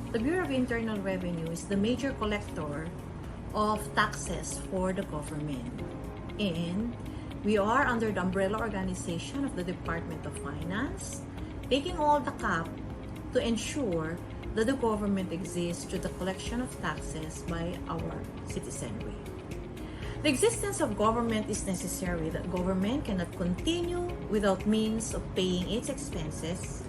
The Bureau of Internal Revenue is the major collector of taxes for the government. And we are under the umbrella organization of the Department of Finance, taking all the cap to ensure that the government exists through the collection of taxes by our citizenry. The existence of government is necessary that government cannot continue without means of paying its expenses,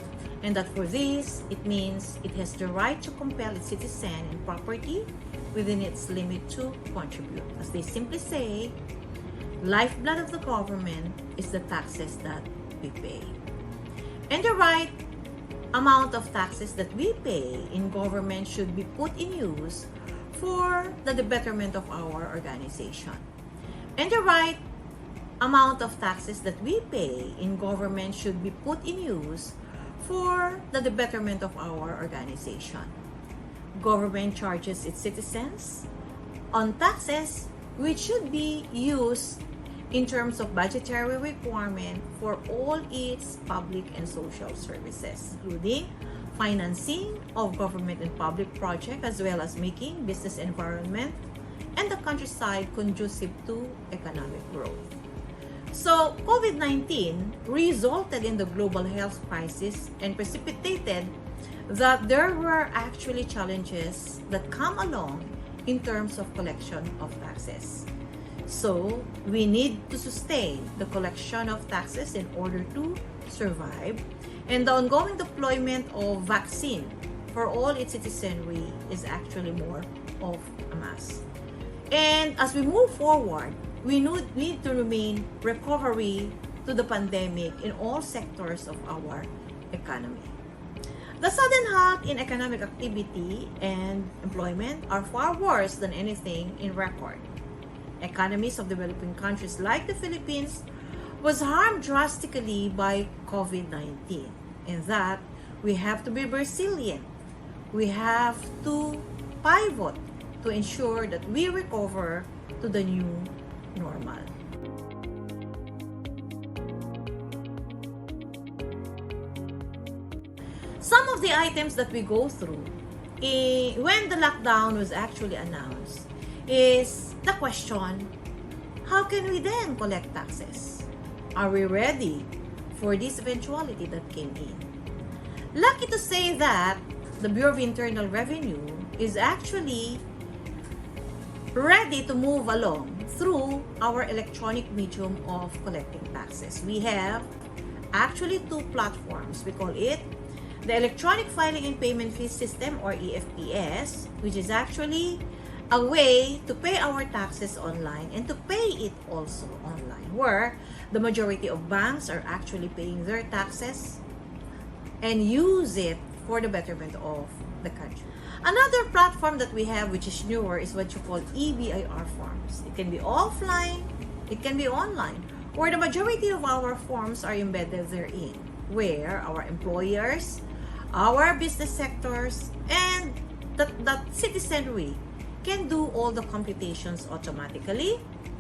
and that for this, it means it has the right to compel its citizen and property within its limit to contribute. As they simply say, lifeblood of the government is the taxes that we pay. And the right amount of taxes that we pay in government should be put in use for the betterment of our organization. And the right amount of taxes that we pay in government should be put in use for the betterment of our organization. Government charges its citizens on taxes which should be used in terms of budgetary requirement for all its public and social services, including financing of government and public projects, as well as making business environment and the countryside conducive to economic growth. So, COVID-19 resulted in the global health crisis and precipitated that there were actually challenges that come along in terms of collection of taxes. So, we need to sustain the collection of taxes in order to survive, and the ongoing deployment of vaccine for all its citizenry is actually more of a must. And as we move forward, we need to remain recovery to the pandemic in all sectors of our economy. The sudden halt in economic activity and employment are far worse than anything in record. Economies of developing countries like the Philippines was harmed drastically by COVID-19. In that, we have to be resilient. We have to pivot to ensure that we recover to the new normal. Some of the items that we go through when the lockdown was actually announced is the question, how can we then collect taxes? Are we ready for this eventuality that came in? Lucky to say that the Bureau of Internal Revenue is actually ready to move along through our electronic medium of collecting taxes. We have actually two platforms. We call it the Electronic Filing and Payment Fee System, or EFPS, which is actually a way to pay our taxes online and to pay it also online, where the majority of banks are actually paying their taxes and use it for the betterment of the country. Another platform that we have, which is newer, is what you call BIR forms. It can be offline, it can be online, where the majority of our forms are embedded therein, where our employers, our business sectors, and the citizenry can do all the computations automatically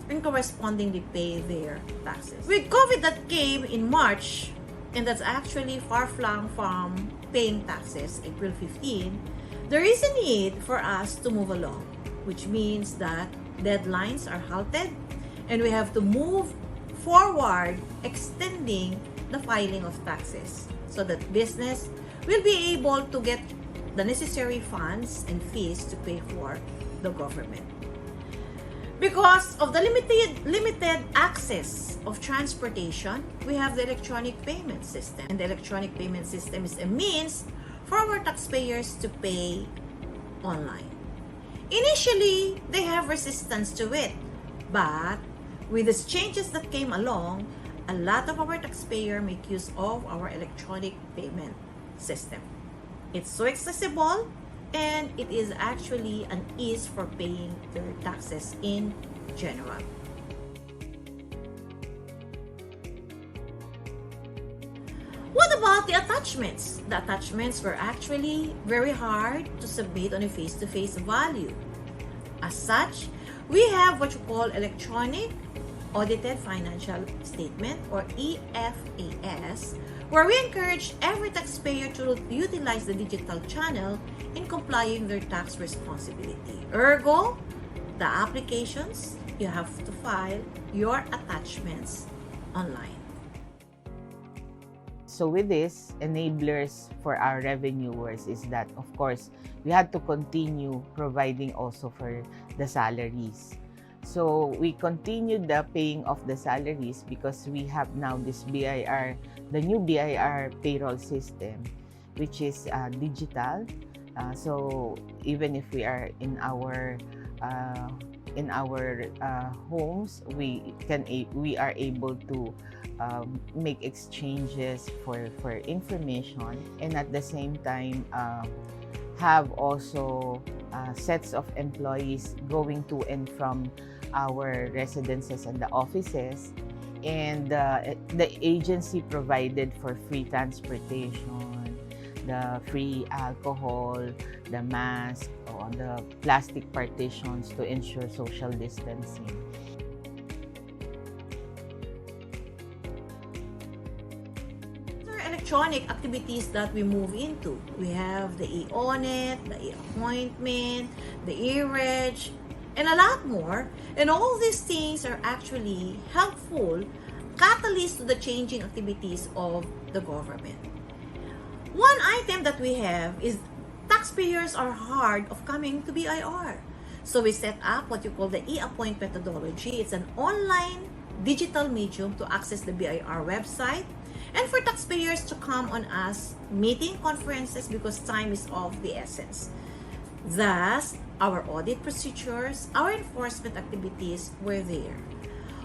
and correspondingly pay their taxes. With COVID that came in March, and that's actually far-flung from paying taxes, April 15, there is a need for us to move along, which means that deadlines are halted and we have to move forward, extending the filing of taxes so that business will be able to get the necessary funds and fees to pay for the government. Because of the limited access of transportation, we have the electronic payment system. And the electronic payment system is a means for our taxpayers to pay online. Initially, they have resistance to it, but with the changes that came along, a lot of our taxpayers make use of our electronic payment system. It's so accessible, and it is actually an ease for paying their taxes in general. What about the attachments? The attachments were actually very hard to submit on a face-to-face value. As such, we have what you call electronic audited financial statement, or EFAS, where we encourage every taxpayer to utilize the digital channel in complying their tax responsibility. Ergo, the applications, you have to file your attachments online. So with this, enablers for our revenuers is that, of course, we had to continue providing also for the salaries. So we continued the paying of the salaries because we have now this BIR, the new BIR payroll system, which is digital. So even if we are in our homes, we are able to make exchanges for information, and at the same time have also sets of employees going to and from our residences and the offices, and the agency provided for free transportation, the free alcohol, the mask, or the plastic partitions to ensure social distancing. Electronic activities that we move into. We have the e-audit, the e-appointment, the e-reg, and a lot more. And all these things are actually helpful catalysts to the changing activities of the government. One item that we have is taxpayers are hard of coming to BIR. So we set up what you call the e-appoint methodology. It's an online digital medium to access the BIR website, and for taxpayers to come on us meeting conferences because time is of the essence. Thus, our audit procedures, our enforcement activities were there.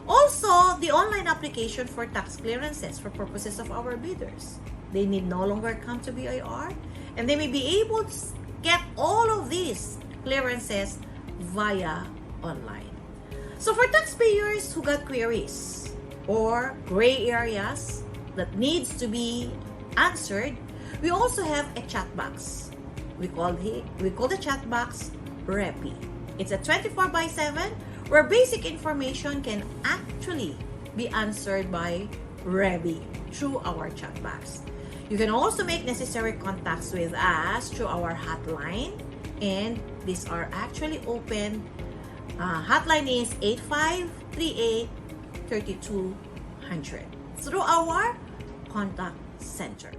Also, the online application for tax clearances for purposes of our bidders. They need no longer come to BIR, and they may be able to get all of these clearances via online. So for taxpayers who got queries or gray areas that needs to be answered, we also have a chat box. We call the chat box REPI. It's a 24/7 where basic information can actually be answered by REPI through our chat box. You can also make necessary contacts with us through our hotline, and these are actually open. Hotline is 8538-3200 through our contact center.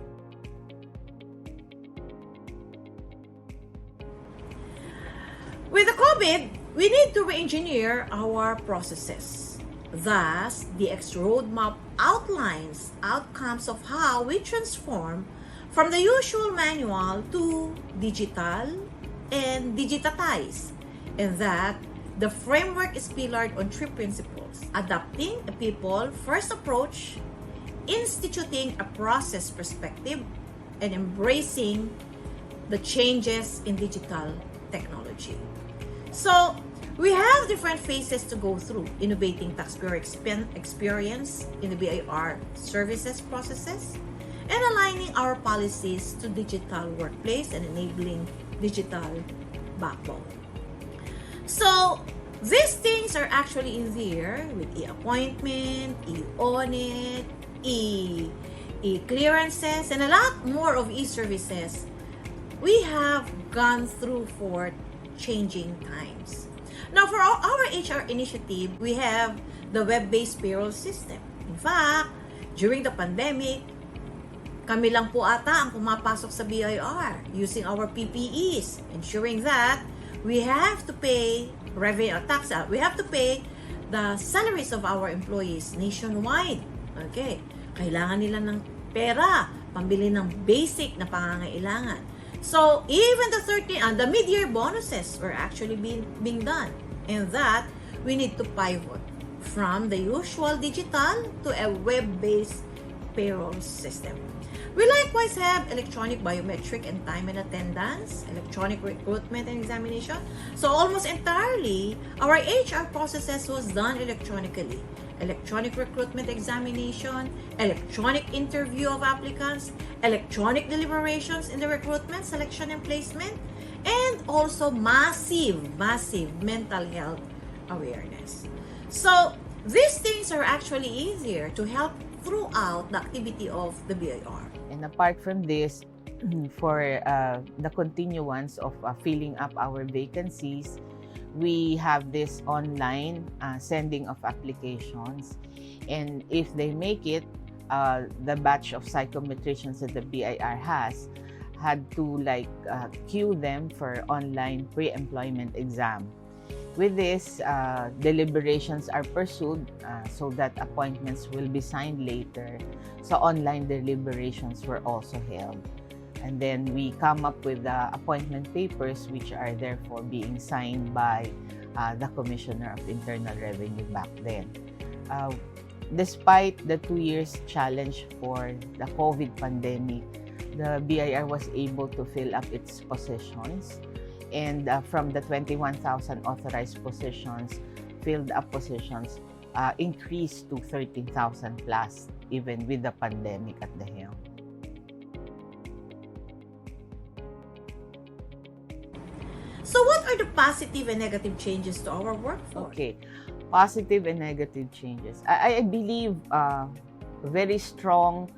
With the COVID, we need to re-engineer our processes. Thus, the X roadmap outlines outcomes of how we transform from the usual manual to digital and digitize, and that the framework is pillared on three principles: adopting a people-first approach, instituting a process perspective, and embracing the changes in digital technology. So, we have different phases to go through: innovating taxpayer experience in the BIR services processes, and aligning our policies to digital workplace and enabling digital backbone. So, these things are actually in there with e-appointment, e-audit, e-clearances, and a lot more of e-services we have gone through for changing times. Now, for our HR initiative, we have the web-based payroll system. In fact, during the pandemic, kami lang po ata ang pumapasok sa BIR using our PPEs, ensuring that we have to pay revenue tax. We have to pay the salaries of our employees nationwide. Okay, kailangan nila ng pera, pambili ng basic na pangangailangan. So, even the mid-year bonuses were actually being done. And that, we need to pivot from the usual digital to a web-based payroll system. We likewise have electronic biometric and time and attendance, electronic recruitment and examination. So, almost entirely, our HR processes was done electronically. Electronic recruitment examination, electronic interview of applicants, electronic deliberations in the recruitment, selection, and placement, and also massive mental health awareness. So, these things are actually easier to help throughout the activity of the BIR. And apart from this, for the continuance of filling up our vacancies, we have this online sending of applications. And if they make it, the batch of psychometricians that the BIR has had to queue them for online pre-employment exam. With this, deliberations are pursued so that appointments will be signed later. So online deliberations were also held. And then we come up with the appointment papers, which are therefore being signed by the Commissioner of Internal Revenue back then. Despite the 2 years challenge for the COVID pandemic, the BIR was able to fill up its positions. And from the 21,000 authorized positions, filled up positions increased to 13,000 plus, even with the pandemic at the helm. So what are the positive and negative changes to our workforce? Okay, positive and negative changes. I believe very strong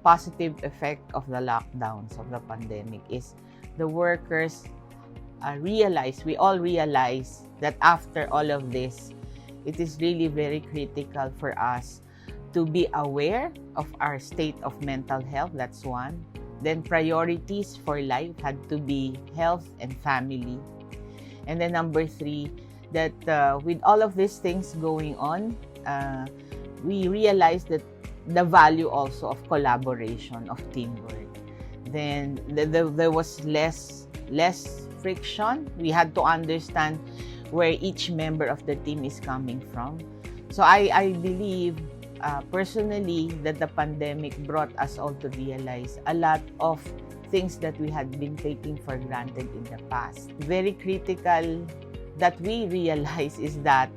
positive effect of the lockdowns of the pandemic is the workers we all realize that after all of this, it is really very critical for us to be aware of our state of mental health. That's one. Then priorities for life had to be health and family. And then number 3, that with all of these things going on, we realized that the value also of collaboration, of teamwork. Then there was less friction. We had to understand where each member of the team is coming from. So I believe personally that the pandemic brought us all to realize a lot of things that we had been taking for granted in the past. Very critical that we realize is that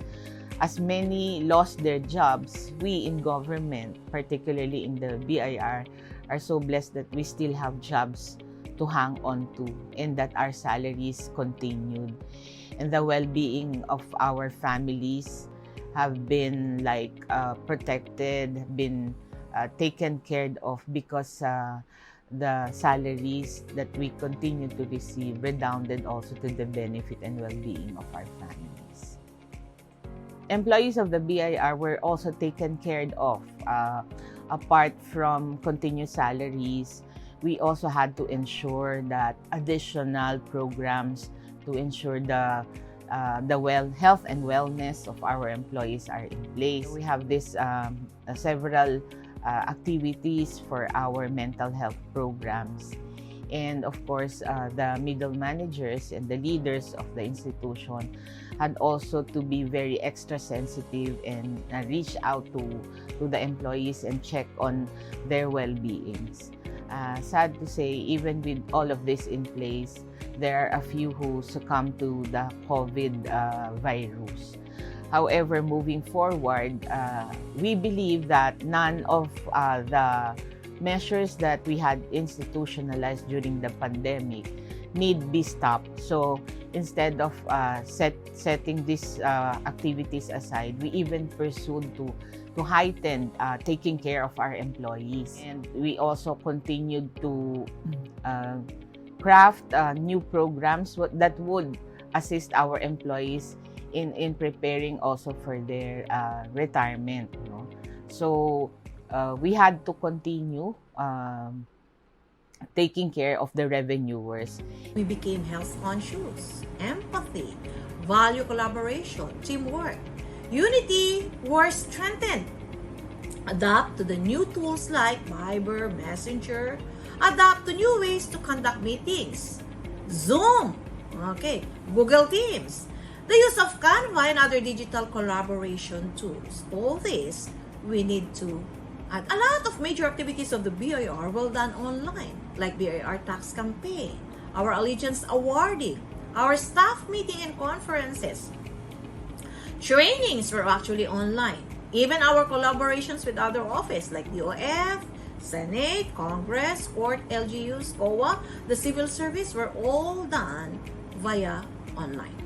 as many lost their jobs, we in government, particularly in the BIR, are so blessed that we still have jobs to hang on to and that our salaries continued. And the well-being of our families have been protected, been taken care of because the salaries that we continue to receive redounded also to the benefit and well-being of our families. Employees of the BIR were also taken care of. Apart from continuous salaries, we also had to ensure that additional programs to ensure the health and wellness of our employees are in place. We have this several activities for our mental health programs. And of course, the middle managers and the leaders of the institution had also to be very extra sensitive and reach out to the employees and check on their well-beings. Sad to say, even with all of this in place, there are a few who succumb to the COVID virus. However, moving forward, we believe that none of the measures that we had institutionalized during the pandemic need be stopped. So instead of setting these activities aside, we even pursued to heighten taking care of our employees. And we also continued to craft new programs that would assist our employees in preparing also for their retirement. So we had to continue taking care of the revenuers. We became health conscious, empathy, value collaboration, teamwork. Unity were strengthened. Adapt to the new tools like BIR, Messenger. Adapt to new ways to conduct meetings. Zoom, Google Teams. The use of Canva and other digital collaboration tools. All this, we need to add. A lot of major activities of the BIR were done online, like BIR tax campaign, our allegiance awarding, our staff meeting and conferences. Trainings were actually online. Even our collaborations with other offices like GOCF, Senate, Congress, Court, LGUs, COA, the civil service were all done via online.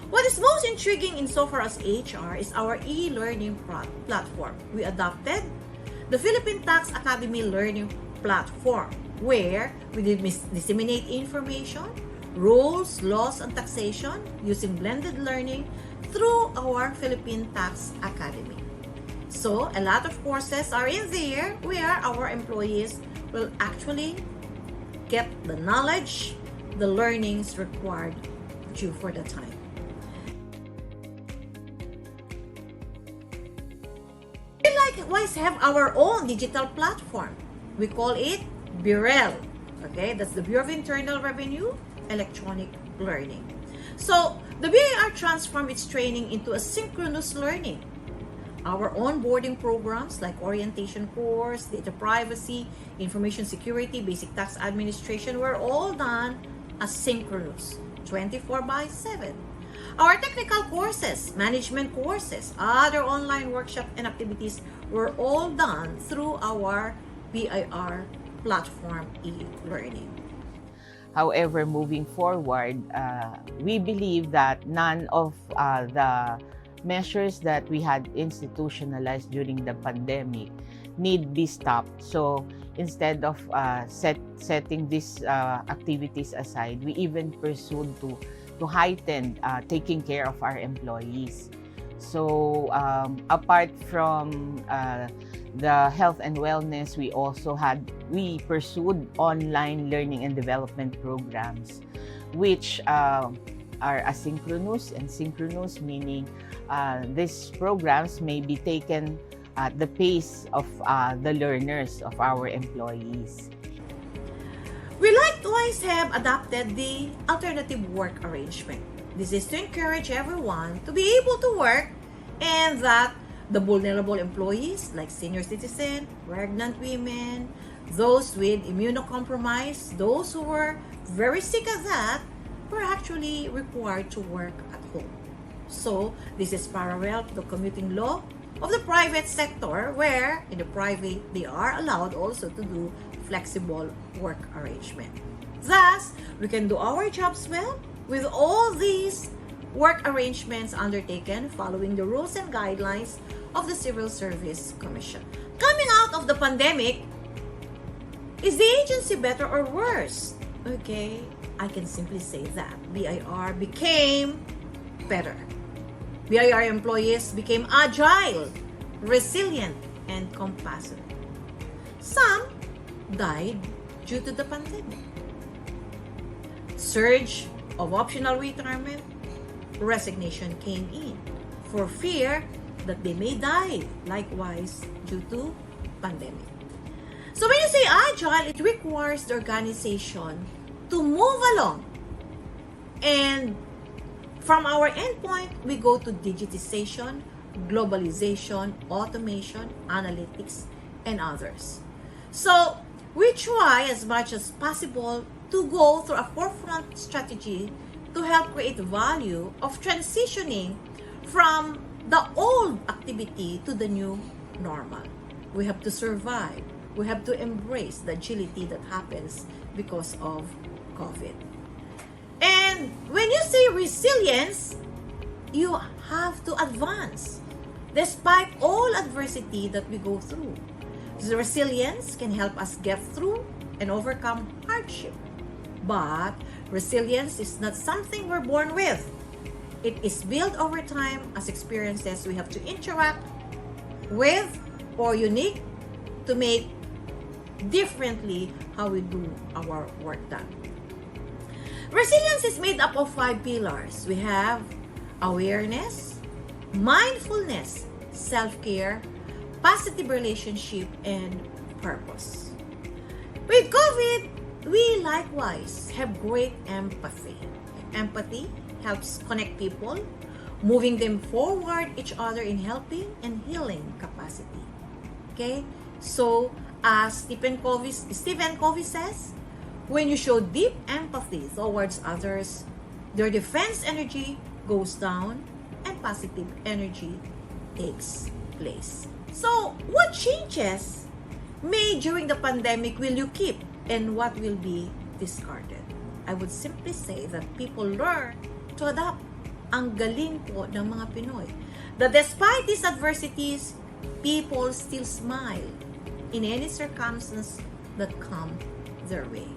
What is most intriguing insofar as HR is our e-learning platform. We adopted the Philippine Tax Academy Learning Platform, where we disseminate information, rules, laws, and taxation using blended learning through our Philippine Tax Academy. So, a lot of courses are in there where our employees will actually get the knowledge, the learnings required due for the time. We likewise have our own digital platform. We call it BIR. Okay, that's the Bureau of Internal Revenue Electronic Learning. So, the BIR transformed its training into a synchronous learning. Our onboarding programs like orientation course, data privacy, information security, basic tax administration were all done asynchronous, 24/7. Our technical courses, management courses, other online workshops and activities were all done through our BIR platform e-learning. However, moving forward, we believe that none of the measures that we had institutionalized during the pandemic need be stopped. So instead of setting these activities aside, we even pursued to heighten taking care of our employees. So apart from the health and wellness, we pursued online learning and development programs, which are asynchronous and synchronous, meaning these programs may be taken at the pace of the learners, of our employees. We likewise have adopted the alternative work arrangement. This is to encourage everyone to be able to work, and that the vulnerable employees like senior citizens, pregnant women, those with immunocompromised, those who were very sick of that, were actually required to work at home. So this is parallel to the commuting law of the private sector, where in the private they are allowed also to do flexible work arrangement. Thus, we can do our jobs well with all these work arrangements undertaken following the rules and guidelines of the Civil Service Commission. Coming out of the pandemic, is the agency better or worse? Okay, I can simply say that BIR became better. BIR employees became agile, resilient, and compassionate. Some died due to the pandemic. Surge of optional retirement, resignation came in for fear that they may die likewise due to pandemic. So when you say agile, it requires the organization to move along. And from our endpoint, we go to digitization, globalization, automation, analytics, and others. So we try as much as possible to go through a forefront strategy to help create value of transitioning from the old activity to the new normal. We have to survive. We have to embrace the agility that happens because of COVID. And when you say resilience, you have to advance despite all adversity that we go through. The resilience can help us get through and overcome hardship. But resilience is not something we're born with. It is built over time as experiences we have to interact with or unique to make differently how we do our work done. Resilience is made up of 5 pillars. We have awareness, mindfulness, self-care, positive relationship, and purpose. With COVID, we likewise have great empathy. Empathy helps connect people, moving them forward each other in helping and healing capacity. Okay? So, as Stephen Covey says, when you show deep empathy towards others, their defense energy goes down and positive energy takes place. So, what changes made during the pandemic will you keep and what will be discarded? I would simply say that people learn to adapt. Ang galing po ng mga Pinoy. That despite these adversities, people still smile. in any circumstance that come their way.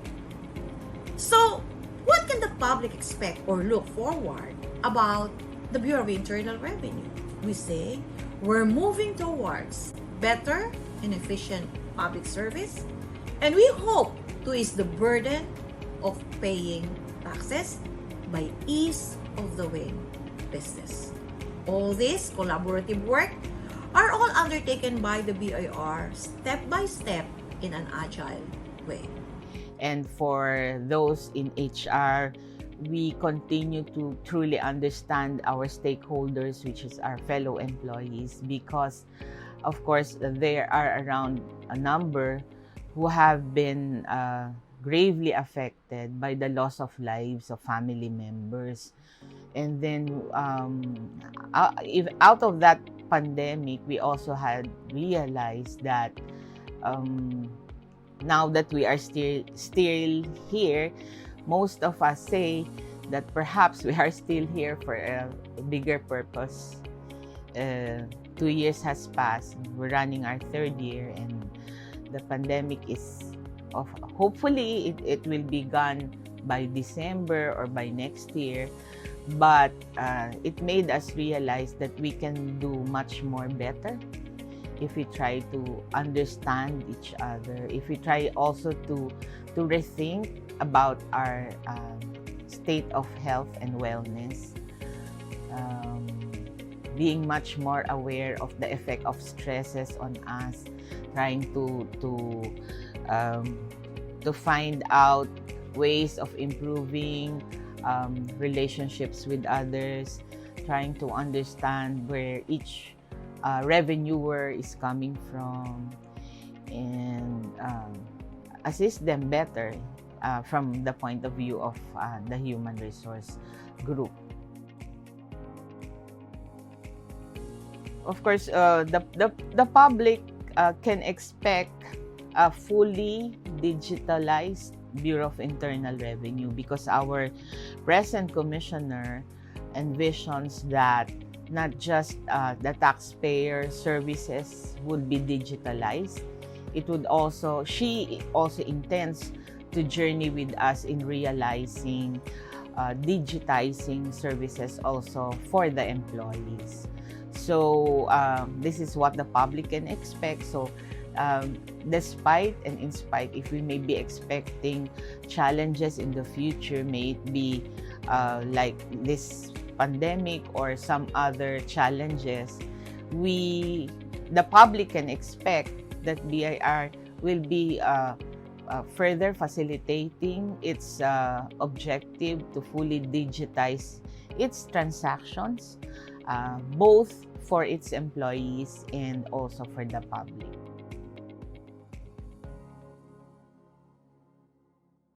So, what can the public expect or look forward about the Bureau of Internal Revenue? We say we're moving towards better and efficient public service, and we hope to ease the burden of paying taxes by ease of doing business. All this collaborative work are all undertaken by the BIR step by step in an agile way. And for those in HR, we continue to truly understand our stakeholders, which is our fellow employees, because of course there are around a number who have been gravely affected by the loss of lives of family members. And then if out of that pandemic, we also had realized that now that we are still here, most of us say that perhaps we are still here for a bigger purpose. 2 years has passed. We're running our third year, and the pandemic is hopefully it will be gone by December or by next year. But it made us realize that we can do much more better if we try to understand each other, if we try also to rethink about our state of health and wellness, being much more aware of the effect of stresses on us, trying to find out ways of improving relationships with others, trying to understand where each revenuer is coming from, and assist them better from the point of view of the human resource group. Of course, the public can expect a fully digitalized Bureau of Internal Revenue, because our present commissioner envisions that not just the taxpayer services would be digitalized. She also intends to journey with us in realizing digitizing services also for the employees. So this is what the public can expect. So despite and in spite, if we may be expecting challenges in the future, may it be like this pandemic or some other challenges, the public can expect that BIR will be further facilitating its objective to fully digitize its transactions, both for its employees and also for the public.